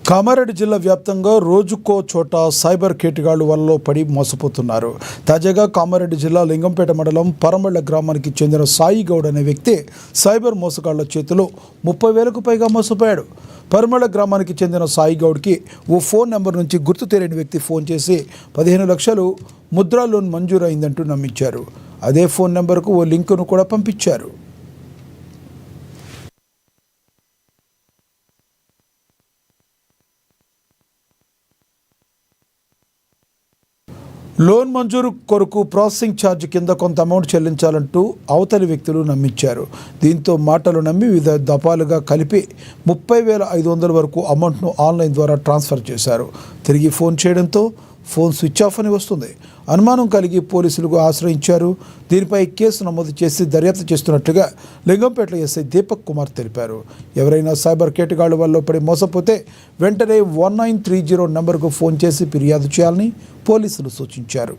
కామారెడ్డి జిల్లా వ్యాప్తంగా రోజుకో చోట సైబర్ కేటగాళ్లు వలలో పడి మోసపోతున్నారు. తాజాగా కామారెడ్డి జిల్లా లింగంపేట మండలం పరమళ్ళ గ్రామానికి చెందిన సాయి గౌడ్ అనే వ్యక్తి సైబర్ మోసగాళ్ల చేతిలో 30,000కు పైగా మోసపోయాడు. పరమళ్ళ గ్రామానికి చెందిన సాయి గౌడ్కి ఓ ఫోన్ నెంబర్ నుంచి గుర్తు తెలియని వ్యక్తి ఫోన్ చేసి 15 లక్షలు ముద్రా లోన్ మంజూరు అయిందంటూ నమ్మించారు. అదే ఫోన్ నెంబర్కు ఓ లింకును కూడా పంపించారు. లోన్ మంజూరు కొరకు ప్రాసెసింగ్ ఛార్జ్ కింద కొంత అమౌంట్ చెల్లించాలంటూ అవతలి వ్యక్తులు నమ్మించారు. దీంతో మాటలు నమ్మి వివిధ దఫాలుగా కలిపి 30,500 వరకు అమౌంట్ను ఆన్లైన్ ద్వారా ట్రాన్స్ఫర్ చేశారు. తిరిగి ఫోన్ చేయడంతో ఫోన్ స్విచ్ ఆఫ్ అని వస్తుంది. అనుమానం కలిగి పోలీసులకు ఆశ్రయించారు. దీనిపై కేసు నమోదు చేసి దర్యాప్తు చేస్తున్నట్లుగా లింగంపేట ఎస్ఐ దీపక్ కుమార్ తెలిపారు. ఎవరైనా సైబర్ కేటగాళ్ల వల్ల పడి మోసపోతే వెంటనే 1930 నెంబర్కు ఫోన్ చేసి ఫిర్యాదు చేయాలని పోలీసులు సూచించారు.